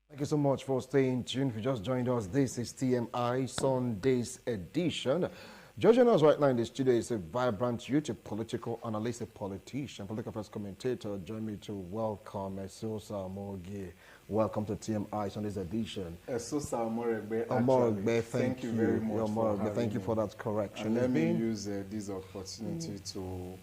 Thank you so much for staying tuned. If you just joined us, this is TMI Sunday's edition. Judging us right now in the studio is a vibrant youth, a political analyst, a politician, political affairs commentator. Join me to welcome Esosa Morgie. Welcome to TMI Sunday's edition. Esosa Morgie, thank you very much for having Thank you for that correction. And let me use this opportunity to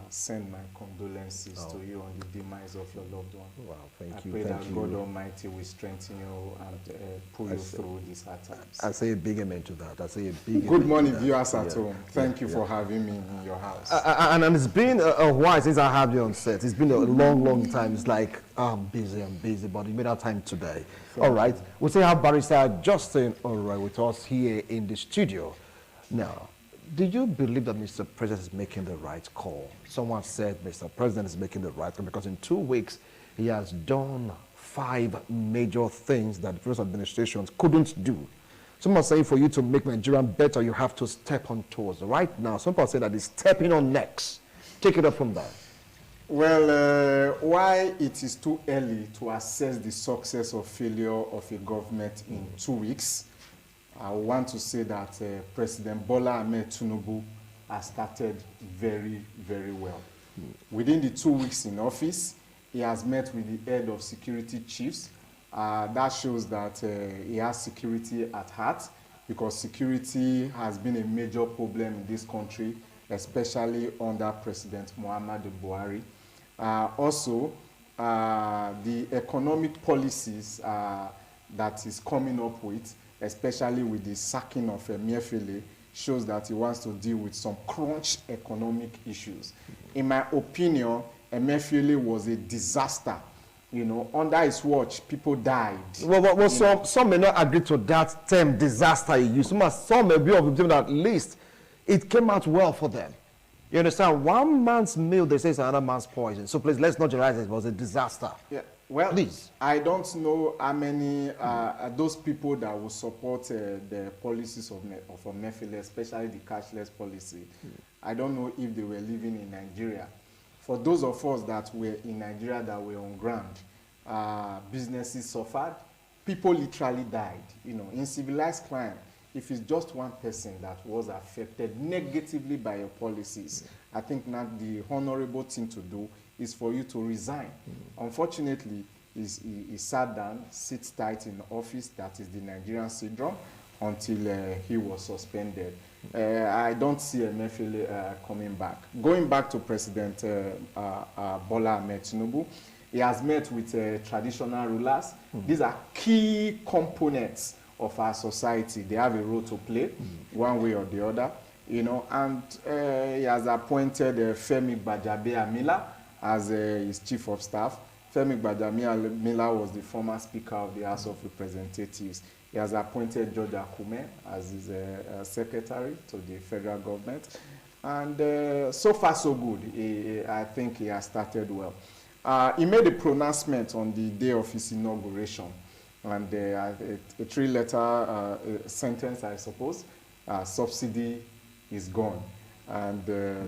send my condolences to you on the demise of your loved one. Wow, thank you. I pray that God Almighty will strengthen you and pull you through these hard times. I say a big amen to that. I say a big Good morning, viewers at home. Thank you for having me in your house. And it's been a while since I have you on set. It's been a long time. It's like, I'm busy, but you made our time today. All right. We'll say how Barrister Justin, all right, with us here in the studio. Now, do you believe that Mr. President is making the right call? Someone said Mr. President is making the right call because in 2 weeks, he has done 5 major things that the previous administrations couldn't do. Someone saying for you to make Nigeria better, you have to step on toes. Right now, some people say that he's stepping on necks. Take it up from that. Well, why it is too early to assess the success or failure of a government in 2 weeks, I want to say that President BOLA TINUBU has started very well. Within the 2 weeks in office, he has met with the head of security chiefs. That shows that he has security at heart, because security has been a major problem in this country, especially under President Muhammadu Buhari. Also, the economic policies that is coming up with, especially with the sacking of Emefiele, shows that he wants to deal with some crunch economic issues. In my opinion, Emefiele was a disaster. You know, under his watch, people died. Well, some may not agree to that term, disaster he used. Some may be of the opinion that at least it came out well for them. You understand? One man's meal, they say, is another man's poison. So please, let's not generalize it. It was a disaster. Yeah. Well, please. I don't know how many those people that will support the policies of Emefiele, especially the cashless policy. I don't know if they were living in Nigeria. For those of us that were in Nigeria, that were on ground, businesses suffered. People literally died. You know, in civilized crime, if it's just one person that was affected negatively by your policies, I think now the honorable thing to do is for you to resign. Unfortunately, he sat down, sits tight in office. That is the Nigerian syndrome, until he was suspended. I don't see Emefiele coming back. Going back to President BOLA TINUBU, he has met with traditional rulers. These are key components of our society. They have a role to play, one way or the other, you know, and he has appointed Femi Gbajabiamila as his chief of staff. Femi Gbajabiamila was the former Speaker of the House of Representatives. He has appointed George Akume as his secretary to the federal government. And so far, so good. I think he has started well. He made a pronouncement on the day of his inauguration. And a 3-letter sentence, I suppose, subsidy is gone. And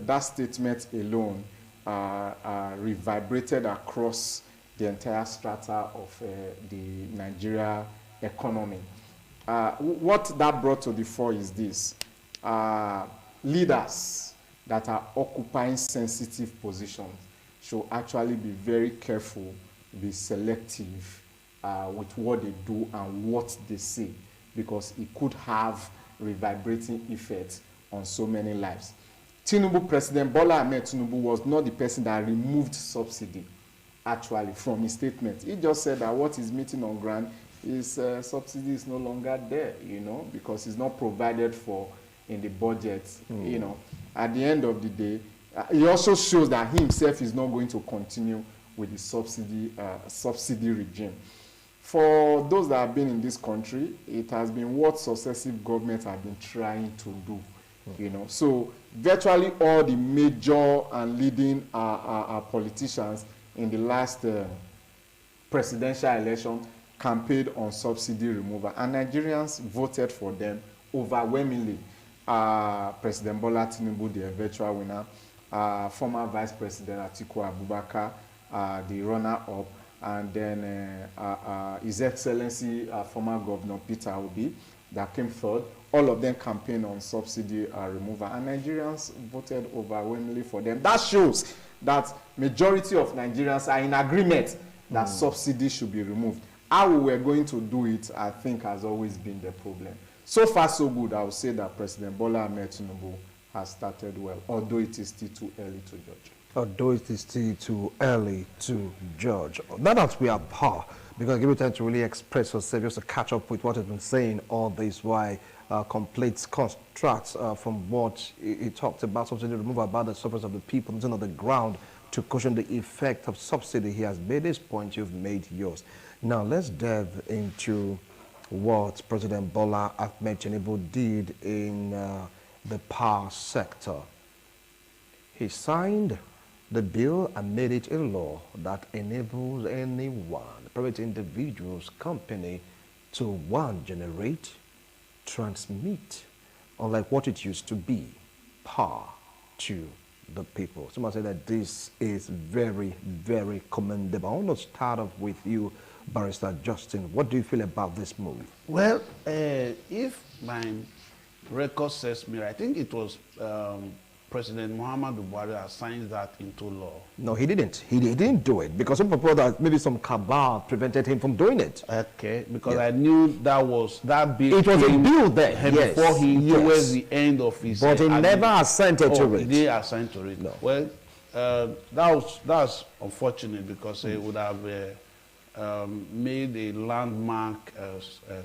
that statement alone reverberated across the entire strata of the Nigeria economy. What that brought to the fore is this. Leaders that are occupying sensitive positions should actually be very careful, be selective with what they do and what they say, because it could have reverberating effects on so many lives. President BOLA TINUBU was not the person that removed subsidy, actually, from his statement. He just said that what is meeting on ground is subsidy is no longer there, you know, because it's not provided for in the budget, you know. At the end of the day, he also shows that he himself is not going to continue with the subsidy regime. For those that have been in this country, it has been what successive governments have been trying to do, you know. So virtually all the major and leading politicians in the last presidential election campaigned on subsidy removal, and Nigerians voted for them overwhelmingly. President BOLA TINUBU, the virtual winner, former Vice President Atiku Abubakar, the runner-up, and then His Excellency former Governor Peter Obi that came third. All of them campaigned on subsidy removal, and Nigerians voted overwhelmingly for them. That shows that majority of Nigerians are in agreement that subsidy should be removed. How we were going to do it, I think, has always been the problem. So far, so good. I would say that President Bola Ahmed Tinubu has started well, although it is still too early to judge. Although it is still too early to judge. Now that we are par, because give you time to really express yourself, just to catch up with what has been saying all this while, complete constructs from what he talked about, subsidy removal, about the sufferings of the people on the ground to cushion the effect of subsidy. He has made his point, you've made yours. Now let's delve into what President Bola Ahmed Tinubu did in the power sector. He signed the bill and made it a law that enables anyone, private individuals, company, to one, generate, transmit, unlike what it used to be, power to the people. Someone said that this is very, very commendable. I want to start off with you, Barrister Justin. What do you feel about this move? Well, if my record says me, I think it was President Muhammadu Buhari has signed that into law. No, he didn't. He didn't do it because some people that maybe some cabal prevented him from doing it. Okay, because Yes. I knew that bill. It was a bill there, yes. Before he Yes. towards the end of his. But he never assented to He it. didn't assent to it. No. Well, that's unfortunate because it would have made a landmark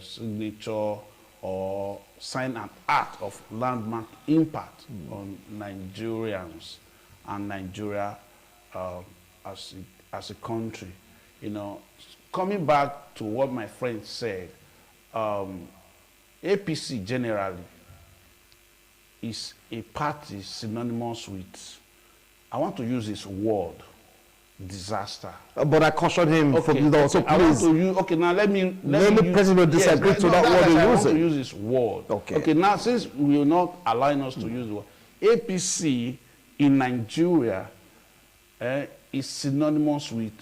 signature or sign an act of landmark impact on Nigerians and Nigeria as a country. You know, coming back to what my friend said, APC generally is a party synonymous with, I want to use this word, disaster. But I cautioned him from the so I want please. to use, okay, now let me the president disagree to that word I you want use to it. use this word. Okay. Now since we are not allowing us to use the word, APC in Nigeria is synonymous with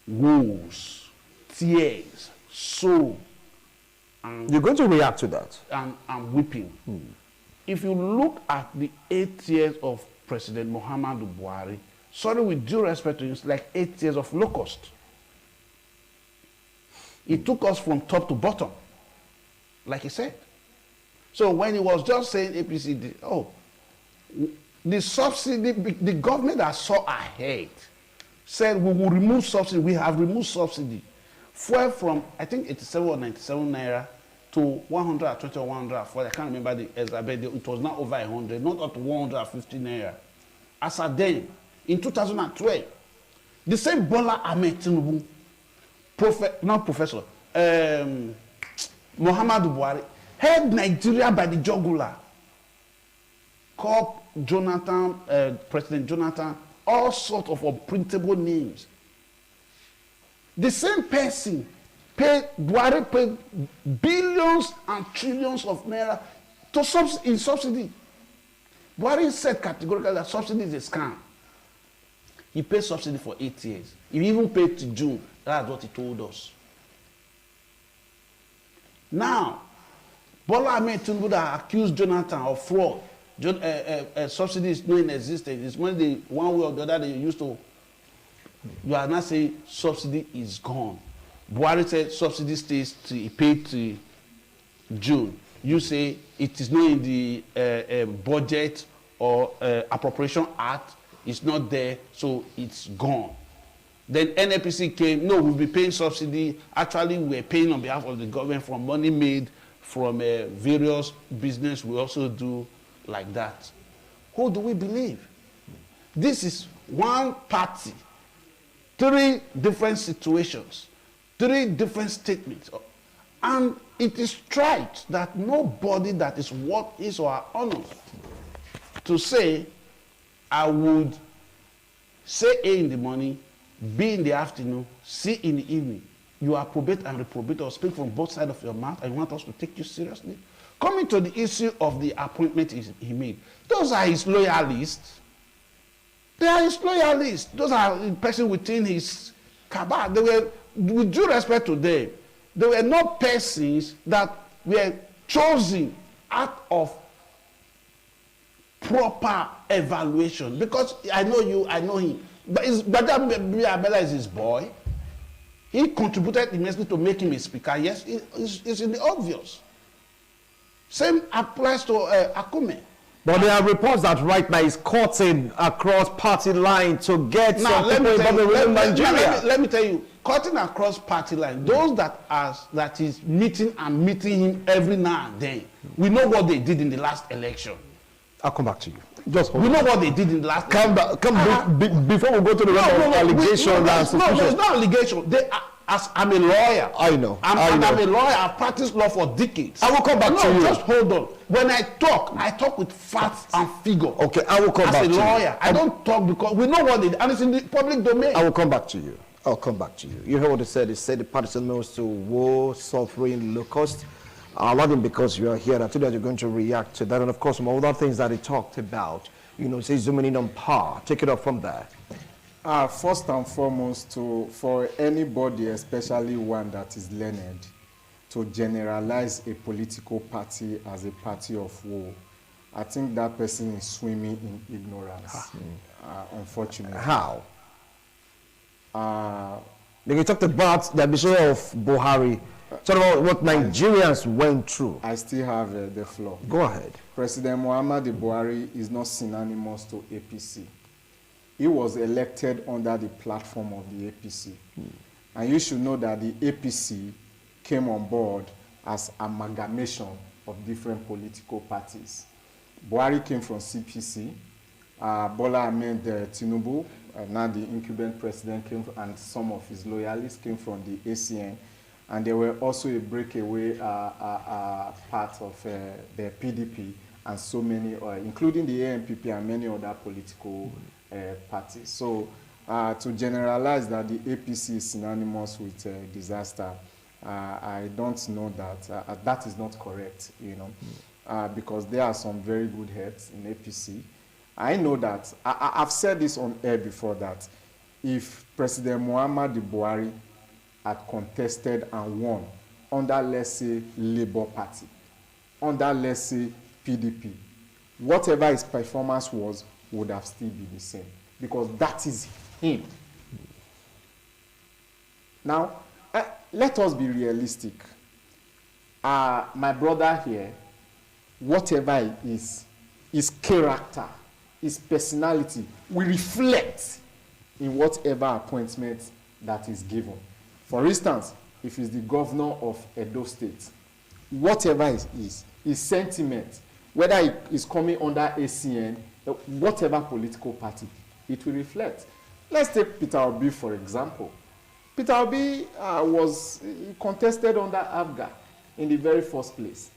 woes, tears, sorrow, You're going to react to that. and weeping. If you look at the 8 years of President Muhammadu Buhari, sorry, with due respect to him, it's like 8 years of locust. He took us from top to bottom, like he said. So when he was just saying APC, the subsidy, the government that saw ahead said we will remove subsidy. We have removed subsidy. Fuel from, I think, 87 or 97 naira to 120 or 140. I can't remember the exact, but it was not over 100, not up to 150 naira. As at then, in 2012, the same Bola Ahmed Tinubu, Muhammadu Buhari, held Nigeria by the jugular, called President Jonathan, all sorts of unprintable names. The same person Buhari paid billions and trillions of naira to in subsidy. Buhari said categorically that subsidy is a scam. He paid subsidy for 8 years. He even paid to June. That's what he told us. Now, Bola Ahmed Tinubu that accused Jonathan of fraud. Subsidy is not in existence. It's when the one way or the other they used to. You are not saying subsidy is gone. Buhari said subsidy stays to he paid to June. You say it is not in the budget or appropriation act. It's not there, so it's gone. Then NNPC came, no, we'll be paying subsidy. Actually, we're paying on behalf of the government from money made from various business. We also do like that. Who do we believe? This is one party, 3 different situations, 3 different statements. And it is trite that nobody that is worth his or her honor to say, I would say A in the morning, B in the afternoon, C in the evening. You are probate and reprobate or speak from both sides of your mouth and you want us to take you seriously? Coming to the issue of the appointment he made, those are his loyalists. They are his loyalists. Those are the person within his cabal. They were with due respect to them, they were not persons that were chosen out of proper evaluation. Because I know you, I know him. But Abela is his boy. He contributed immensely to make him a speaker. Yes, it's in the obvious. Same applies to Akume. But there are reports that right now he's cutting across party line to get Now, some people involved in Nigeria. let me tell you, cutting across party line, those that is meeting him every now and then, we know what they did in the last election. I'll come back to you. Just hold We on. know what they did in the last Come back. Before we go to the rest of allegations and no, suspicions. there's no allegation. I'm a lawyer. I know. I'm a lawyer. I've practiced law for decades. I will come back to you. Just hold on. When I talk with facts and figures. Okay, I will come back to you. As a lawyer, I don't talk because we know what they did, and it's in the public domain. I will come back to you. I'll come back to you. You heard what they said. They said the partisan moves to war, suffering, low cost. I love him because you are here. I told you that you're going to react to that. And of course, some other things that he talked about. You know, say zooming in on power. Take it up from there. First and foremost, for anybody, especially one that is learned, to generalize a political party as a party of war, I think that person is swimming in ignorance, unfortunately. How? You talked about the episode of Buhari. Talk about what Nigerians went through. I still have the floor. Go ahead. President Muhammadu Buhari is not synonymous to APC. He was elected under the platform of the APC. And you should know that the APC came on board as amalgamation of different political parties. Buhari came from CPC. Bola Ahmed Tinubu, now the incumbent president, and some of his loyalists came from the ACN. And they were also a breakaway part of the PDP and so many, including the ANPP and many other political parties. So to generalize that the APC is synonymous with disaster, I don't know that. That is not correct, you know, because there are some very good heads in APC. I know that, I've said this on air before, that if President Muhammadu Buhari had contested and won under, let's say, Labour Party, under, let's say, PDP, whatever his performance was would have still been the same, because that is him. Now, let us be realistic. My brother here, whatever he is, his character, his personality will reflect in whatever appointment that is given. For instance, if he's the governor of Edo State, whatever it is, his sentiment, whether it is coming under ACN, whatever political party, it will reflect. Let's take Peter Obi, for example. Peter Obi he contested under ABGA in the very first place.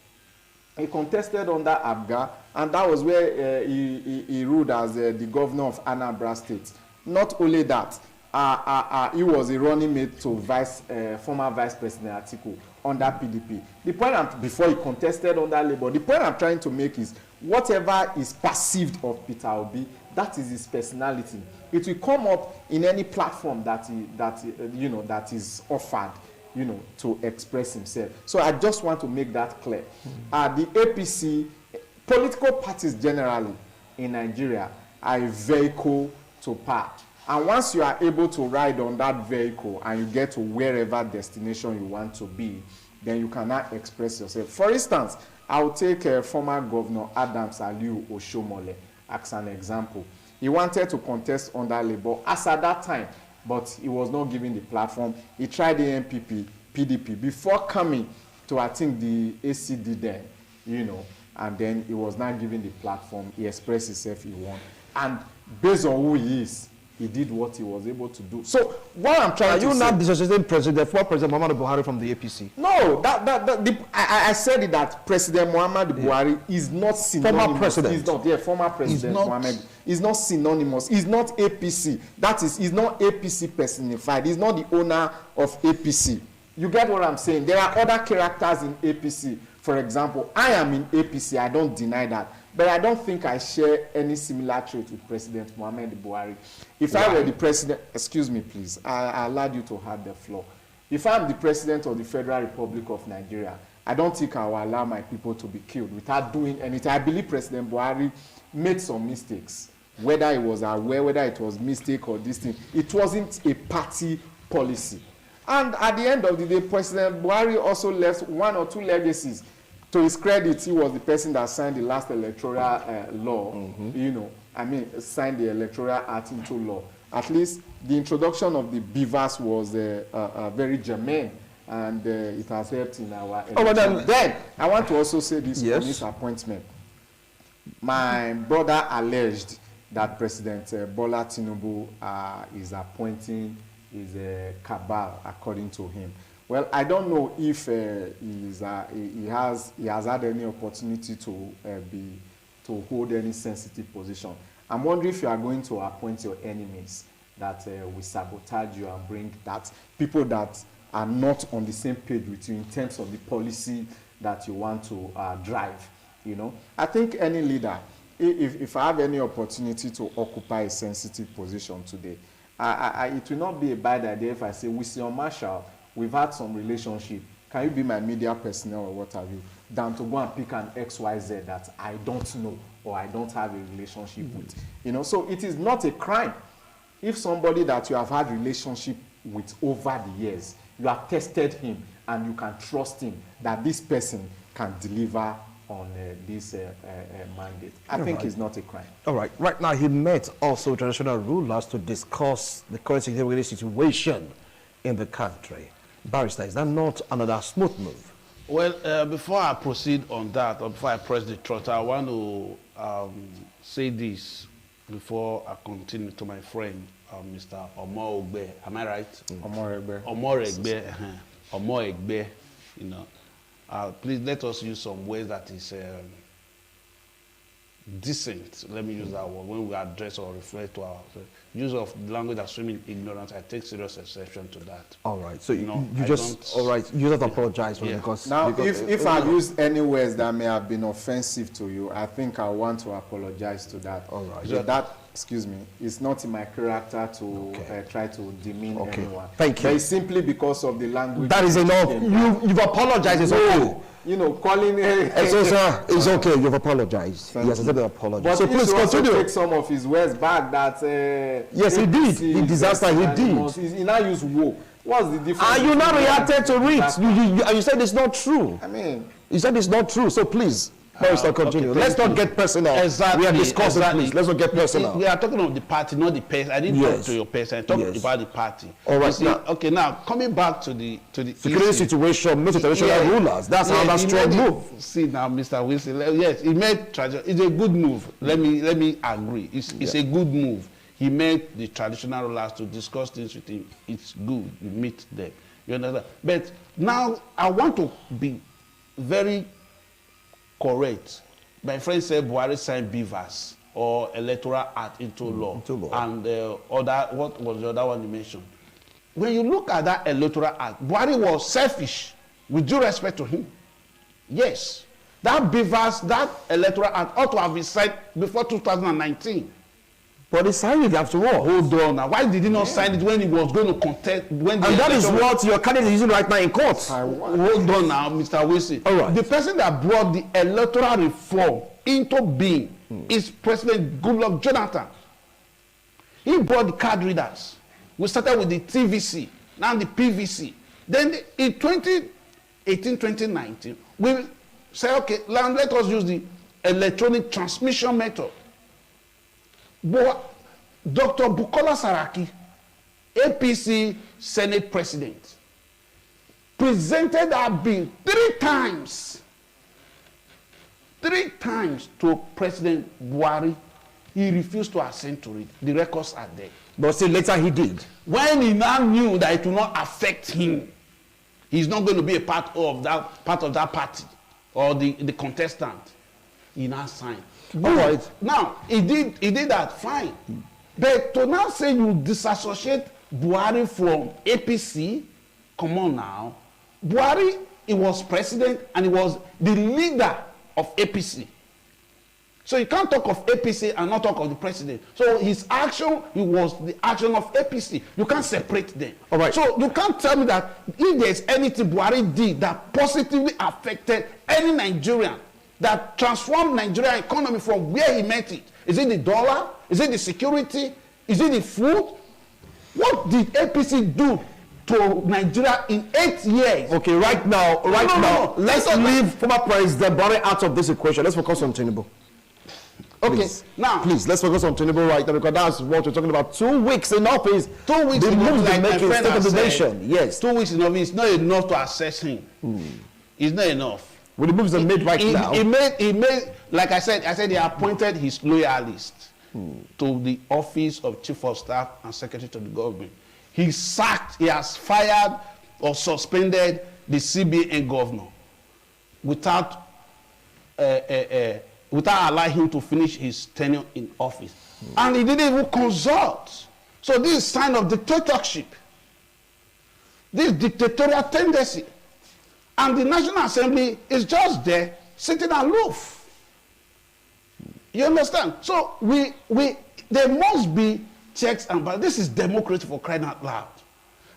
He contested under ABGA, and that was where he ruled as the governor of Anambra State. Not only that, he was a running mate to former Vice President Atiku under PDP. The point before he contested under Labour, the point I'm trying to make is whatever is perceived of Peter Obi, that is his personality. It will come up in any platform that is offered, you know, to express himself. So I just want to make that clear. The APC, political parties generally in Nigeria are a vehicle to power. And once you are able to ride on that vehicle and you get to wherever destination you want to be, then you cannot express yourself. For instance, I will take former Governor Adams Aliu Oshomole as an example. He wanted to contest under Labour as at that time, but he was not given the platform. He tried the NPP, PDP, before coming to, I think, the ACD then, you know, and then he was not given the platform. He expressed himself, he won. And based on who he is, he did what he was able to do. So what I'm trying to say... Are you not dissociating former President Muhammadu Buhari from the APC? No, I said it that President Muhammadu Buhari is not synonymous. Former president. He's not, former President Muhammad. He's not synonymous. He's not APC. That is, he's not APC personified. He's not the owner of APC. You get what I'm saying? There are other characters in APC. For example, I am in APC. I don't deny that. But I don't think I share any similar trait with President Muhammadu Buhari. If I were the president, excuse me, please, I allowed you to have the floor. If I'm the president of the Federal Republic of Nigeria, I don't think I will allow my people to be killed without doing anything. I believe President Buhari made some mistakes, whether he was aware, whether it was mistake or this thing. It wasn't a party policy. And at the end of the day, President Buhari also left 1 or 2 legacies. To his credit, he was the person that signed the last electoral law, you know, I mean, signed the Electoral Act into law. At least the introduction of the BOLA was very germane, and it has helped in our election. Then, I want to also say this on his appointment. My brother alleged that President Bola Tinubu is appointing his cabal, according to him. Well, I don't know if he has had any opportunity to hold any sensitive position. I'm wondering if you are going to appoint your enemies that will sabotage you and bring that people that are not on the same page with you in terms of the policy that you want to drive. You know, I think any leader, if I have any opportunity to occupy a sensitive position today, it will not be a bad idea if I say, Wilson Marshall, we've had some relationship. Can you be my media personnel or what have you? Than to go and pick an XYZ that I don't know or I don't have a relationship with. You know, so it is not a crime if somebody that you have had relationship with over the years, you have tested him and you can trust him that this person can deliver on this mandate. I think it's not a crime. All right. Right now, he met also traditional rulers to discuss the current security situation in the country. Barrister, is that not another smooth move? Well, before I proceed on that, or before I press the throttle, I want to say this before I continue to my friend, Mr. Omoregbe. Am I right? Omoregbe. Omoregbe, you know. Please let us use some words that is decent. Let me use that word. When we address or refer to our use of language that's swimming in ignorance, I take serious exception to that. All right. So you just, all right, you don't apologize for it because... Now, if I've used any words that may have been offensive to you, I think I want to apologize to that. All right. So that, excuse me, it's not in my character to try to demean anyone. Thank you. But it's simply because of the language. That is enough. You've apologized. It's okay. You know, calling it's okay. You've apologized. Yes, I said apologize. But so please continue. Take some of his words back. That yes, he did. He disaster. He did. He now used "woe." What's the difference? And you now reacted to it. You said it's not true. I mean, you said it's not true. So please. Let's not continue. Let's not get personal. Exactly. We are discussing, please. Let's not get personal. We are talking about the party, not the person. I didn't talk to your person. I talked about the party. All right. See, now coming back to the security situation, not traditional rulers. That's another strong move. See now, Mr. Wilson. Yes, he made traditional. It's a good move. Let me agree. It's a good move. He made the traditional rulers to discuss things with him. It's good. You meet them. You understand? But now I want to be very correct. My friend said Buhari signed BOLA or Electoral Act into law. And what was the other one you mentioned? When you look at that Electoral Act, Buhari was selfish, with due respect to him. Yes. That BOLA, that Electoral Act ought to have been signed before 2019. But he signed it after all. Hold on now. Why did he not sign it when he was going to contest? And that is what your candidate is using right now in court. Hold on now, Mr. Wilson. All right. The person that brought the electoral reform into being is President Goodluck Jonathan. He brought the card readers. We started with the TVC, now the PVC. Then in 2018, 2019, we said, okay, let us use the electronic transmission method. But Dr. Bukola Saraki, APC Senate President, presented that bill 3 times. 3 times to President Buhari. He refused to assent to it. The records are there. But still later he did. When he now knew that it will not affect him, he's not going to be a part of that party or the contestant, he now signed. All right. Now, he did that, fine. But to now say you disassociate Buhari from APC, come on now. Buhari, he was president and he was the leader of APC. So you can't talk of APC and not talk of the president. So his action, it was the action of APC. You can't separate them. All right. So you can't tell me that if there's anything Buhari did that positively affected any Nigerian, that transformed Nigerian economy from where he met it. Is it the dollar? Is it the security? Is it the food? What did APC do to Nigeria in 8 years? Okay, right now, let's leave former President Buhari out of this equation. Let's focus on Tinubu. Okay, please. now please let's focus on Tinubu right now, because that's what we're talking about. 2 weeks in office. 2 weeks in office, like my friend has said, yes. 2 weeks in office is not enough to assess him. It's not enough. With the moves they made right now, he made, like I said he appointed his loyalists to the office of Chief of Staff and Secretary to the government. He has fired or suspended the CBN governor without allowing him to finish his tenure in office. And he didn't even consult. So this is a sign of dictatorship. This dictatorial tendency. And the National Assembly is just there, sitting aloof. You understand? So there must be checks and balances. This is democracy, for crying out loud.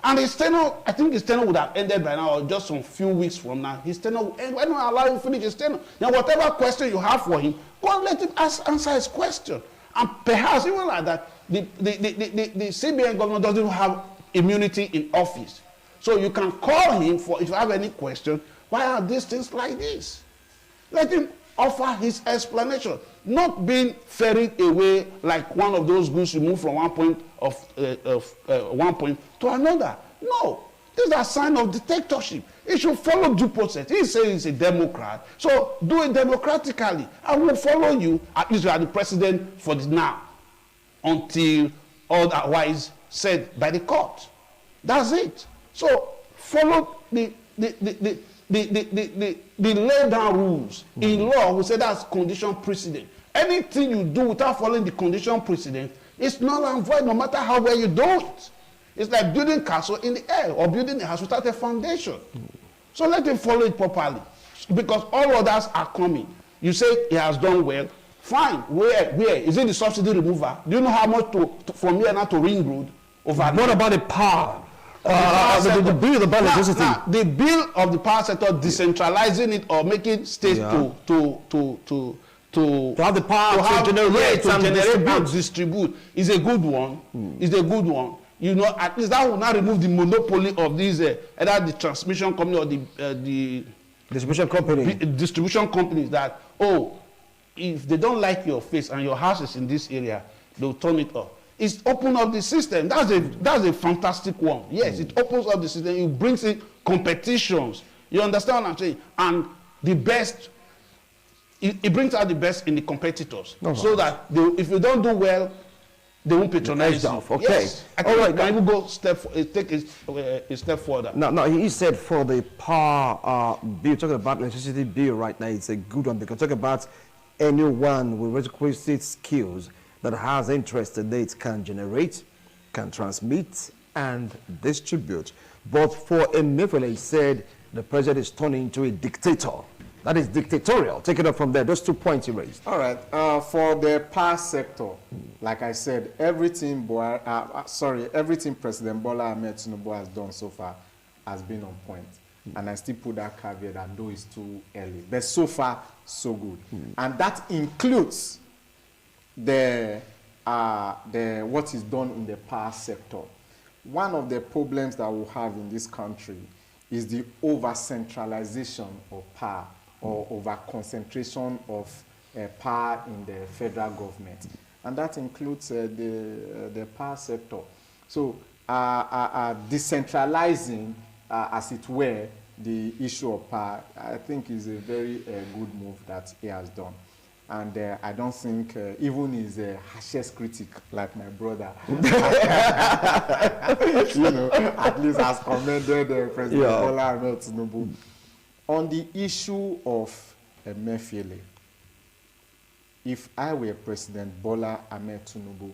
And his tenure, I think his tenure would have ended by now, or just some few weeks from now. His tenure will end. Why not allow him to finish his tenure? Now, whatever question you have for him, go and let him answer his question. And perhaps even like that, the CBN governor doesn't have immunity in office. So you can call him for, if you have any question, why are these things like this? Let him offer his explanation, not being ferried away like one of those goods you move from one point to another. No, these are signs of dictatorship. He should follow due process. He says he's a Democrat, so do it democratically. I will follow you. At least you are the president for the now, until otherwise said by the court. That's it. So follow the laid down rules. In law, we say that's condition precedent. Anything you do without following the condition precedent is null and void, no matter how well you do it. It's like building a castle in the air or building a house without a foundation. So let him follow it properly, because all others are coming. You say he has done well. Fine. Where? Is it the subsidy remover? Do you know how much from here now to Ring Road? What about the power? The bill about electricity. The bill of the power sector, decentralizing it or making states to have the power to generate and distribute is a good one. Is a good one. You know, at least that will not remove the monopoly of these either the transmission company or the distribution companies that, oh, if they don't like your face and your house is in this area, they'll turn it off. It's open up the system. That's a fantastic one. Yes, it opens up the system. It brings in competitions. You understand what I'm saying? And the best, it brings out the best in the competitors. So that if you don't do well, they won't patronize you. Okay. Yes. All right. Can you go take a step further? No, he said for the power bill, talking about electricity bill right now, it's a good one, because talk about anyone with requisite skills that has interest in it can generate, can transmit, and distribute. But for Emefiele, he said the president is turning into a dictator. That is dictatorial. Take it up from there. Those 2 points he raised. All right. For the power sector, like I said, everything President Bola Ahmed Tinubu has done so far has been on point. And I still put that caveat that though it's too early. But so far, so good. And that includes the what is done in the power sector. One of the problems that we have in this country is the over-centralization of power, or over-concentration of power in the federal government. And that includes the power sector. So decentralizing, as it were, the issue of power, I think is a very good move that he has done. And I don't think even his harshest critic, like my brother, at least has commended President Bola Ahmed Tinubu. On the issue of Emefiele, if I were President Bola Ahmed Tinubu,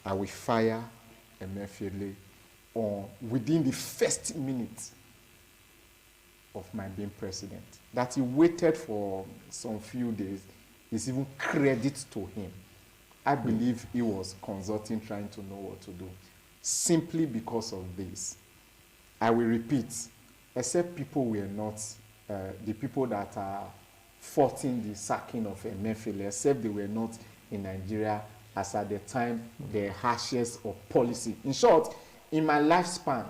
I will fire Emefiele within the first minute of my being president. That he waited for some few days is even credit to him. I believe he was consulting, trying to know what to do. Simply because of this, I will repeat, except people were not, the people that are faulting the sacking of Emefiele, except they were not in Nigeria as at the time the harshest of policy. In short, in my lifespan,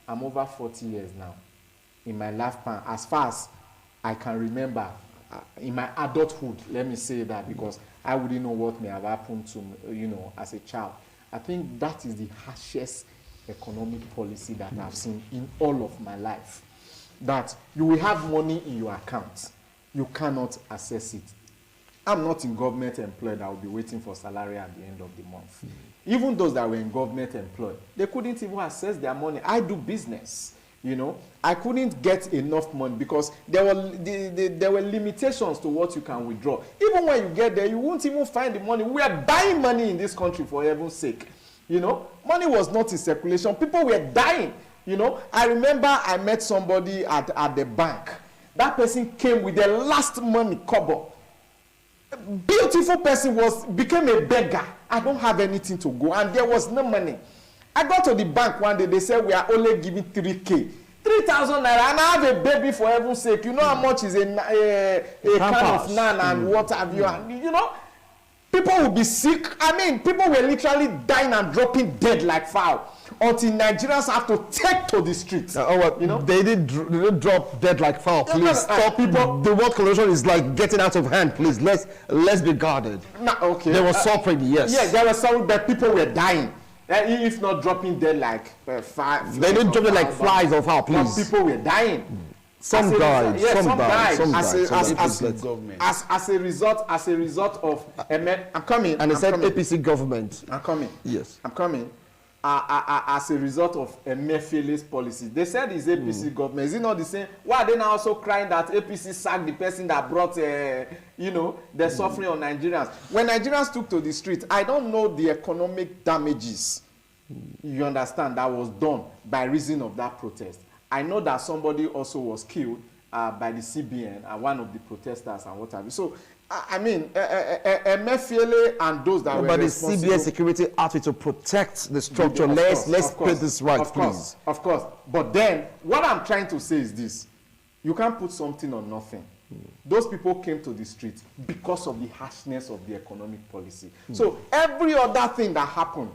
I'm over 40 years now. In my lifespan, as far as I can remember, in my adulthood, let me say that, because I wouldn't know what may have happened to me, you know, as a child. I think that is the harshest economic policy that I've seen in all of my life. That you will have money in your account, you cannot access it. I'm not in government employed, I will be waiting for salary at the end of the month. Even those that were in government employed, they couldn't even access their money. I do business, you know. I couldn't get enough money because there were limitations to what you can withdraw. Even when you get there, you won't even find the money. We are buying money in this country, for heaven's sake. You know, money was not in circulation. People were dying. You know, I remember I met somebody at the bank. That person came with the last money, kobo. Beautiful person became a beggar. I don't have anything to go, and there was no money. I got to the bank one day. They said we are only giving 3K, 3,000 naira, and I have a baby, for heaven's sake. You know how much is a can of naan and what have you? And you know, people will be sick. I mean, people were literally dying and dropping dead like fowl. Until Nigerians have to take to the streets. You know, they didn't drop dead like fowl. Please stop. People, the word collusion is like getting out of hand. Please, let's be guarded. Okay. They were suffering, yes. Yeah, there were some that people were dying. If not dropping dead like five. They didn't drop it like flies or fowl. Please. Some people were dying. Some died. Yeah, some died. As a result of I'm coming. And they said APC government. I'm coming. Yes. I'm coming. As a result of Emefiele's policies. They said it's APC government. Is it not the same? Why are they now also crying that APC sacked the person that brought, you know, the suffering on Nigerians? When Nigerians took to the street, I don't know the economic damages, you understand, that was done by reason of that protest. I know that somebody also was killed by the CBN, one of the protesters and what have you. So, I mean, Emefiele and those that were responsible... But the CBN security outfit to protect the structure. Let's put this right, please. Of course. But then, what I'm trying to say is this. You can't put something on nothing. Those people came to the street because of the harshness of the economic policy. So, every other thing that happened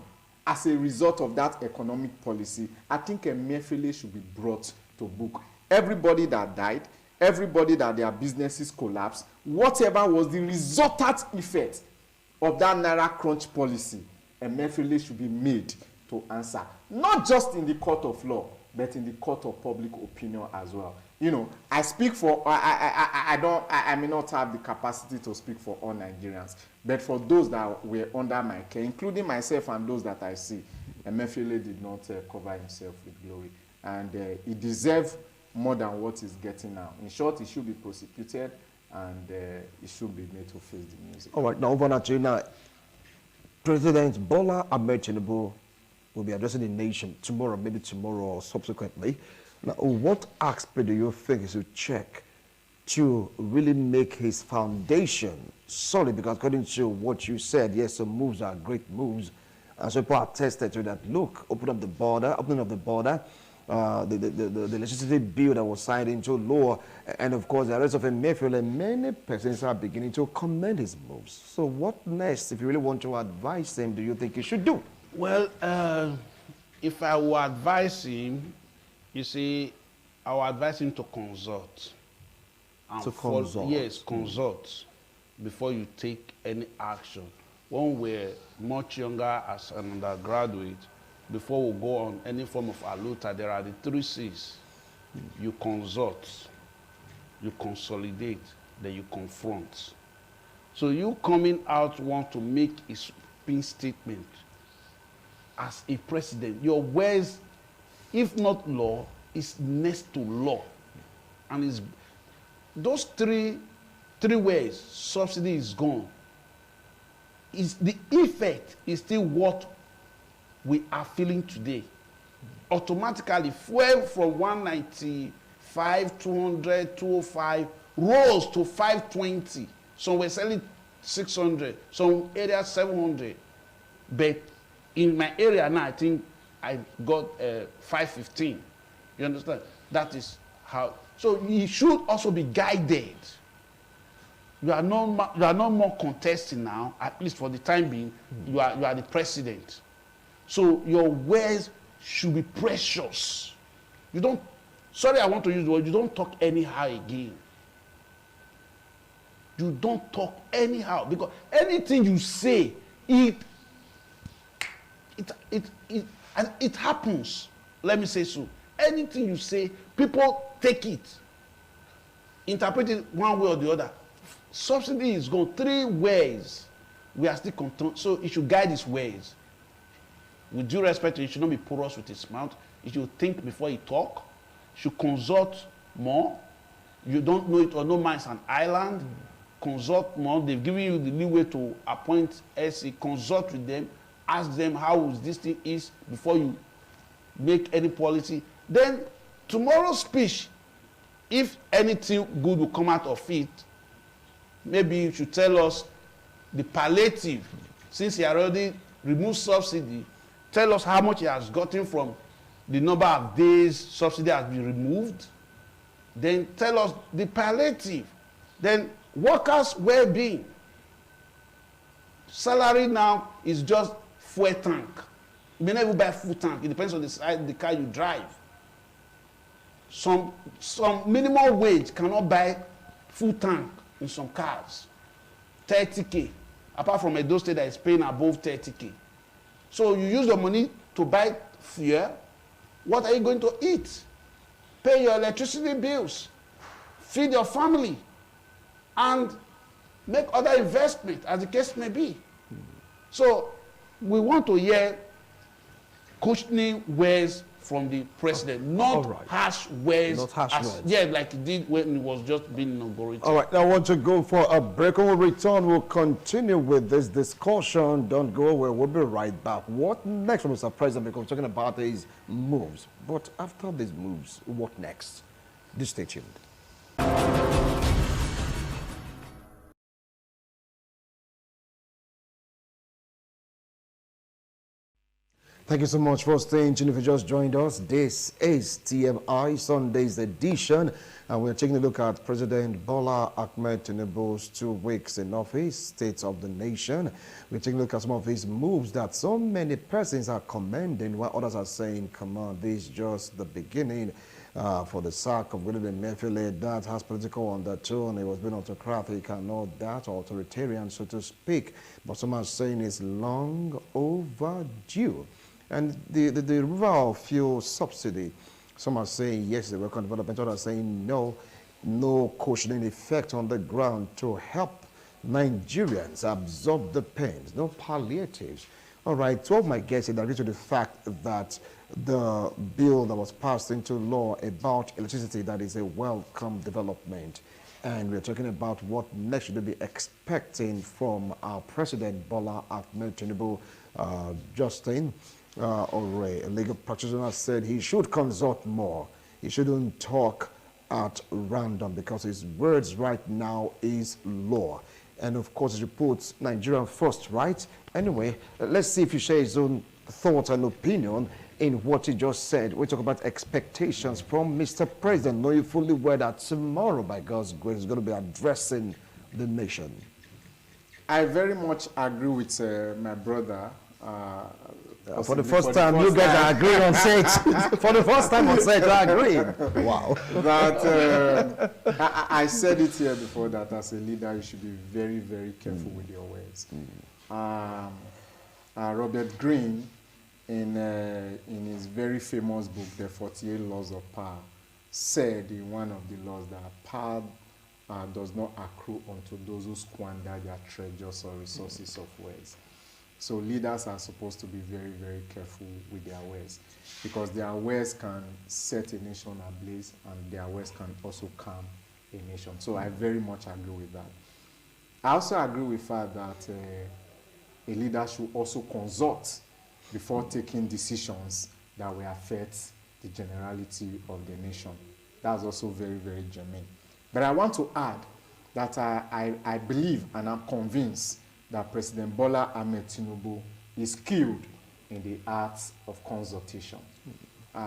as a result of that economic policy, I think Emefiele should be brought to book. Everybody that died, everybody that their businesses collapsed, whatever was the resultant effect of that Naira crunch policy, Emefiele should be made to answer. Not just in the court of law, but in the court of public opinion as well. You know, I speak for, I may not have the capacity to speak for all Nigerians, but for those that were under my care, including myself and those that I see, Emefiele did not cover himself with glory. And he deserves more than what he's getting now. In short, he should be prosecuted and he should be made to face the music. All right, now over to you now. President Bola Ahmed Tinubu will be addressing the nation tomorrow, maybe tomorrow or subsequently. Now, what aspect do you think he should check to really make his foundation solid? Because according to what you said, yes, some moves are great moves. And so people attested to that. Look, opening up the border, the legislative bill that was signed into law, and of course the arrest of Emefiele, many persons are beginning to commend his moves. So what next, if you really want to advise him, do you think he should do? Well, if I were advise him, you see, I would advise him to consult. Consult? Yes, consult before you take any action. When we're much younger as an undergraduate, before we go on any form of aluta, there are the 3 C's. You consult, you consolidate, then you confront. So you coming out want to make a spin statement as a president. Your words, if not law, is next to law. And it's, those three words, subsidy is gone. The effect is still what we are feeling today. Automatically, fuel from 195, 200, 205 rose to 520. So we're selling 600, some areas 700. But in my area now, I think I got 515. You understand? That is how. So you should also be guided. You are no more contesting now, at least for the time being. You are the president. So your words should be precious. You don't, sorry I want to use the word, you don't talk anyhow again. You don't talk anyhow, because anything you say, it happens. Let me say so. Anything you say, people take it, interpret it one way or the other. Subsidy is gone 3 ways. We are still content, so it should guide his ways. With due respect, he should not be porous with his mouth. He should think before he talk. He should consult more. You don't know it or no man is an island. Consult more. They've given you the leeway to appoint SC. Consult with them. Ask them how this thing is before you make any policy. Then tomorrow's speech, if anything good will come out of it, maybe you should tell us the palliative, since he already removed subsidy. Tell us how much he has gotten from the number of days subsidy has been removed. Then tell us the palliative. Then workers' well-being. Salary now is just fuel tank. You may never buy full tank. It depends on the size of the car you drive. Some minimum wage cannot buy full tank in some cars. 30K. Apart from Edo State that is paying above 30K. So you use your money to buy fuel. What are you going to eat? Pay your electricity bills. Feed your family. And make other investments, as the case may be. So we want to hear cushioning words from the president, not harsh words. Not harsh words. Yeah, like he did when he was just being inaugurated. All right, now I want to go for a break. When we return, we'll continue with this discussion. Don't go away. We'll be right back. What next from Mr. President? Because we're talking about these moves. But after these moves, what next? Do stay tuned. Thank you so much for staying tuned. If you just joined us, this is TMI Sunday's edition, and we're taking a look at President Bola Ahmed Tinubu's 2 weeks in office, State of the Nation. We're taking a look at some of his moves that so many persons are commending, while others are saying, come on, this is just the beginning for the sack of William Emefiele. That has political undertone. It was being autocratic and all that, authoritarian, so to speak. But some are saying it's long overdue. And the removal of fuel subsidy, some are saying yes, the welcome development, others are saying no, no cushioning effect on the ground to help Nigerians absorb the pains, no palliatives. All right, 12 my guests agree to the fact that the bill that was passed into law about electricity, that is a welcome development. And we're talking about what next should we be expecting from our President Bola Ahmed Tinubu. Justin, or a legal practitioner, said he should consult more. He shouldn't talk at random because his words right now is law. And of course, he puts Nigeria first, right? Anyway, let's see if he shares his own thoughts and opinion in what he just said. We talk about expectations from Mr. President, knowing fully well that tomorrow, by God's grace, he's going to be addressing the nation. I very much agree with my brother. For the first time, you guys are agreeing on set. For the first time on set, you are agreeing. Wow. That I said it here before that as a leader, you should be very, very careful with your words. Robert Greene, in his very famous book, The 48 Laws of Power, said in one of the laws that power does not accrue unto those who squander their treasures or resources of words. So leaders are supposed to be very, very careful with their words, because their words can set a nation ablaze and their words can also calm a nation. So I very much agree with that. I also agree with the fact that a leader should also consult before taking decisions that will affect the generality of the nation. That's also very, very germane. But I want to add that I believe and I'm convinced that President Bola Ahmed Tinubu is skilled in the art of consultation.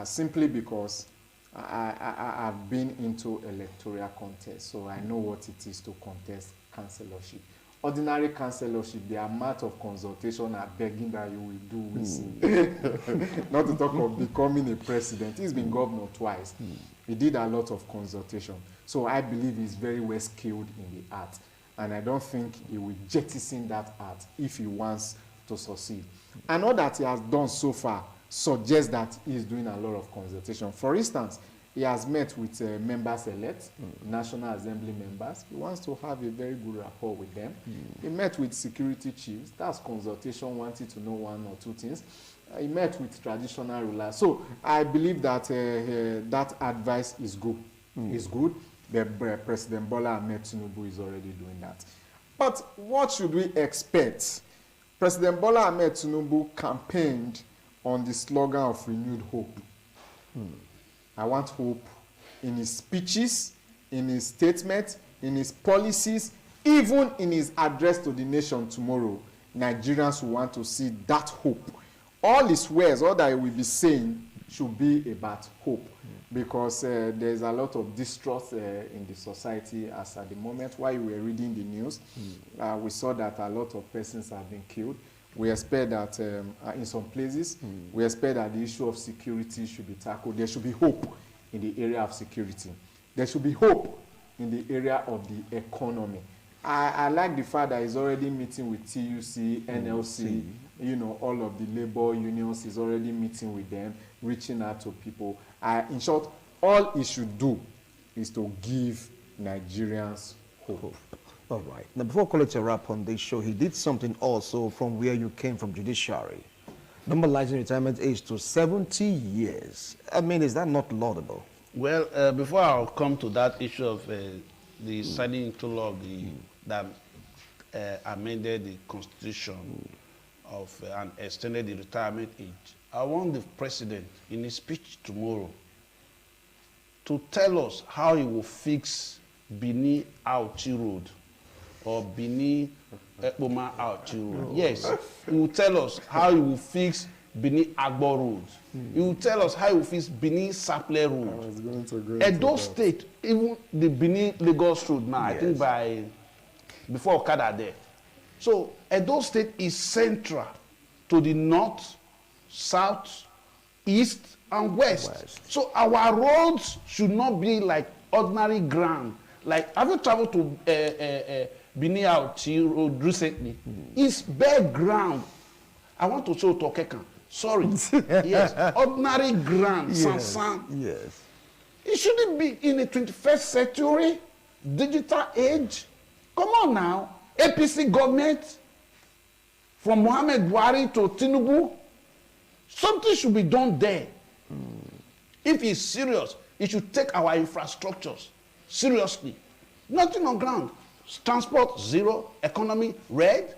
Simply because I've been into electoral contest, so I know what it is to contest councillorship. Ordinary councillorship, the amount of consultation and begging that you will do we see. Not to talk of becoming a president. He's been governor twice. He did a lot of consultation. So I believe he's very well skilled in the art. And I don't think he will jettison that art if he wants to succeed. And all that he has done so far suggests that he's doing a lot of consultation. For instance, he has met with members-elect, National Assembly members. He wants to have a very good rapport with them. He met with security chiefs. That's consultation, wanting to know one or two things. He met with traditional rulers. So I believe that that advice is good. Is good. President Bola Ahmed Tinubu is already doing that. But what should we expect? President Bola Ahmed Tinubu campaigned on the slogan of renewed hope. I want hope in his speeches, in his statements, in his policies, even in his address to the nation tomorrow. Nigerians will want to see that hope. All his words, all that he will be saying, should be about hope. Because there's a lot of distrust in the society as at the moment. While we were reading the news, we saw that a lot of persons have been killed. We expect that in some places, we expect that the issue of security should be tackled. There should be hope in the area of security. There should be hope in the area of the economy. I like the fact that he's already meeting with TUC, NLC, you know, all of the labor unions. He's already meeting with them, reaching out to people. In short, all he should do is to give Nigerians hope. All right. Now, before I call it a wrap on this show, he did something also from where you came from, judiciary. Normalizing retirement age to 70 years. I mean, is that not laudable? Well, before I'll come to that issue of the signing into law of that amended the constitution of and extended the retirement age, I want the president in his speech tomorrow to tell us how he will fix Benin Auchi Road or Benin Ekpoma Auchi Road. Yes, he will tell us how he will fix Benin Agbo Road. He will tell us how he will fix Benin Saple Road. Edo State, even the Benin Lagos Road now, yes. I think before Okada there. So Edo State is central to the north, south, east, and west. So our roads should not be like ordinary ground. Like, have you traveled to Benin Auchi Road recently? It's bare ground. I want to show Tokekan. Sorry. Yes. Ordinary ground. Yes. Yes. It shouldn't be in the 21st century, digital age. Come on now. APC government, from Mohamed Buhari to Tinubu, something should be done there. If he's serious, he should take our infrastructures seriously. Nothing on ground. Transport, zero. Economy, red.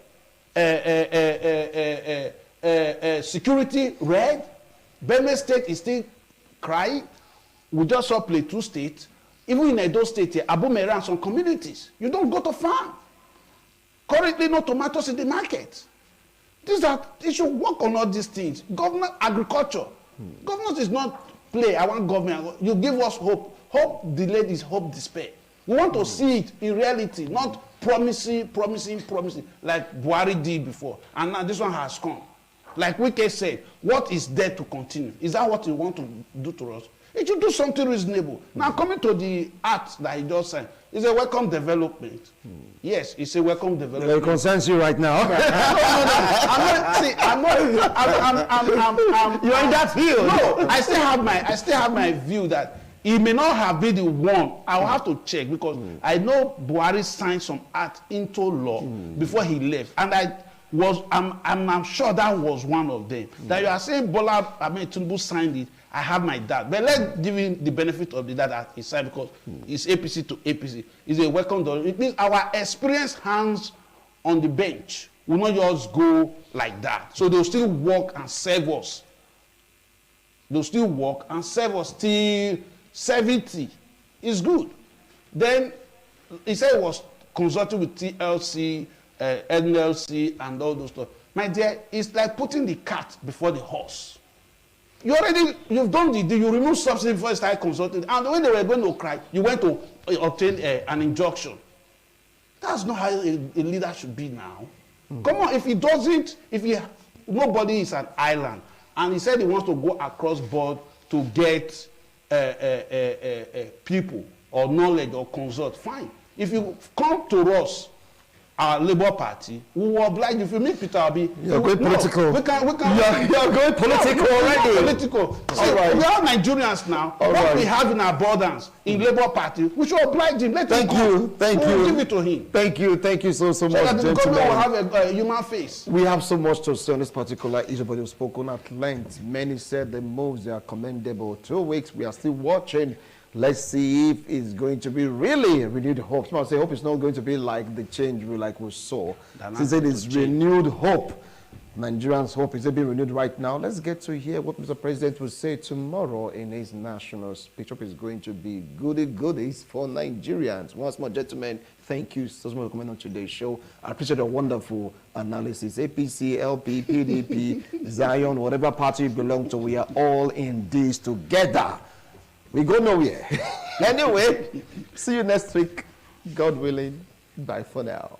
Security, red. Benue State is still crying. We just saw Plateau State. Even in Edo State, Abomere and some communities, you don't go to farm. Currently, no tomatoes in the market. They should work on all these things. Government, agriculture. Government is not play. I want government. You give us hope. Hope delayed is hope despair. We want to see it in reality, not promising, like Buhari did before. And now this one has come. Like Wike said, what is there to continue? Is that what you want to do to us? It should do something reasonable. Now, coming to the act that he just signed, it's a welcome development. Yes, it's a welcome development. It concerns you right now. No. You're in that field. No, I still have my view that he may not have been the one. I'll have to check because I know Buhari signed some act into law before he left, and I'm sure that was one of them. That you are saying Bola Ahmed Tinubu signed it. I have my doubt. But let's give him the benefit of the doubt that he signed because it's APC to APC. It's a welcome door. It means our experienced hands on the bench will not just go like that. So they'll still work and serve us. They'll still work and serve us till 70. It's good. Then he said it was consulting with TLC, NLC, and all those stuff. My dear, it's like putting the cart before the horse. You've done the deal, you remove subsidy before you start consulting. And when they were going to cry, you went to obtain an injunction. That's not how a leader should be now. Come on, if he doesn't, nobody is an island, and he said he wants to go across board to get people or knowledge or consult, fine. If you come to us, our Labour Party, we will oblige. If you meet Peter Obi, you're going political. We can. You're going political already. Political. See, right. We are Nigerians now. What we have in abundance in Labour Party, we should oblige him. Thank you. Give it to him. Thank you so much, So that the government gentlemen. will have a human face. We have so much to say on this particular issue, but you've spoken at length. Many said the moves are commendable. 2 weeks, we are still watching. Let's see if it's going to be really renewed hope. Some say hope it's not going to be like the change we saw. Since it is renewed hope, Nigerians' hope is being renewed right now. Let's get to hear what Mr. President will say tomorrow in his national speech. Hope is going to be goodies for Nigerians. Once more, gentlemen, thank you so much for coming on today's show. I appreciate a wonderful analysis. APC, LP, PDP, Zion, whatever party you belong to, we are all in this together. We go nowhere. Anyway, see you next week. God willing. Bye for now.